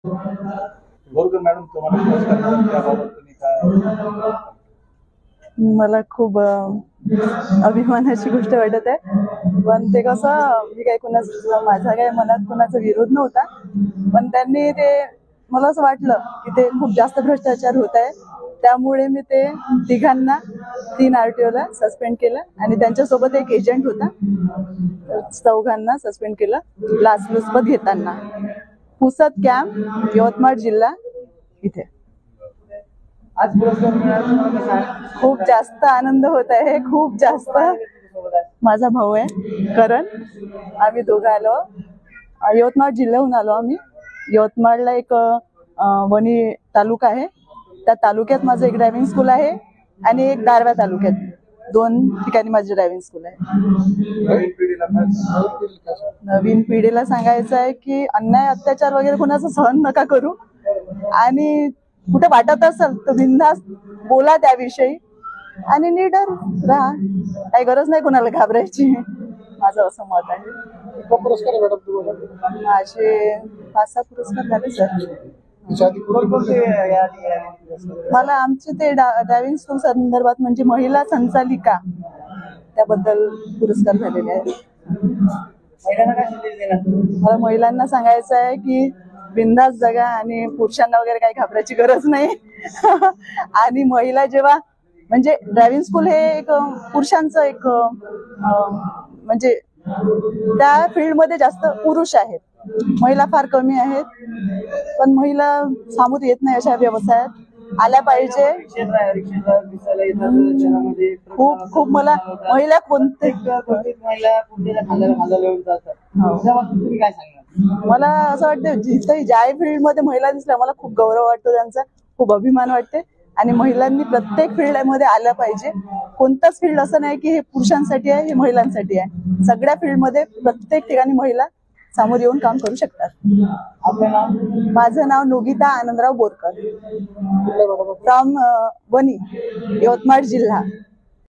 Borkar madam, तुम्हाला पुरस्कार मिळाला त्याबाबत तुम्ही काय? मला खूप अभिमानाची गोष्ट वाटत आहे, पण ते कसं मी काही माझा काही मनात कोणाचा विरोध नव्हता, पण त्यांनी ते मला असं वाटलं की ते खूप जास्त भ्रष्टाचार होत आहे, त्यामुळे मी ते तिघांना 3 RTOला सस्पेंड केलं आणि त्यांच्यासोबत एक एजंट होता, चौघांना सस्पेंड केलं लाचलुचपत घेताना. पुसद कॅम्प, यवतमाळ जिल्हा इथे. आज पुरस्कार मिळाला, खूप जास्त आनंद होत आहे, खूप जास्त. माझा भाऊ आहे करण, आम्ही दोघं आलो, यवतमाळ जिल्ह्याहून आलो आम्ही. यवतमाळला एक वणी तालुका आहे, त्या तालुक्यात माझं एक ड्रायव्हिंग स्कूल आहे आणि एक दारव्हा तालुक्यात 2 ठिकाणी माझे ड्रायव्हिंग स्कूल आहे. नवीन पिढीला सांगायचं आहे की अन्याय अत्याचार वगैरे कोणाचं सहन नका करू, आणि कुठे वाटत असेल तर बिनधास्त बोला त्याविषयी आणि निडर राहा, काही गरज नाही कोणाला घाबरायची, माझं असं मत आहे. पुरस्कार मॅडम तुम्हाला? माझे 5-6 पुरस्कार झाले सर. मला आमचे ते ड्रायव्हिंग स्कूल संदर्भात म्हणजे महिला संचालिका त्याबद्दल पुरस्कार झालेले आहेत. मला महिलांना सांगायचं आहे की बिनधास्त जगा आणि पुरुषांना वगैरे काही घाबरायची गरज नाही. आणि महिला जेव्हा म्हणजे ड्रायव्हिंग स्कूल हे एक पुरुषांचं एक म्हणजे त्या फील्डमध्ये जास्त पुरुष आहेत, महिला फार कमी आहेत, पण महिला सामोर येत नाही अशा व्यवसायात आल्या पाहिजे. खूप मला महिला कोणते मला असं वाटतं जिथेही ज्या फील्ड मध्ये महिला दिसल्या मला खूप गौरव वाटतो, त्यांचा खूप अभिमान वाटते. आणि महिलांनी प्रत्येक फील्ड मध्ये आलं पाहिजे. कोणताच फील्ड असं नाही की हे पुरुषांसाठी आहे, हे महिलांसाठी आहे. सगळ्या फील्ड मध्ये प्रत्येक ठिकाणी महिला समोर येऊन काम करू शकतात. आपलं नाव? माझं नाव नोगिता आनंदराव बोरकर, फ्रॉम वणी, यवतमाळ जिल्हा.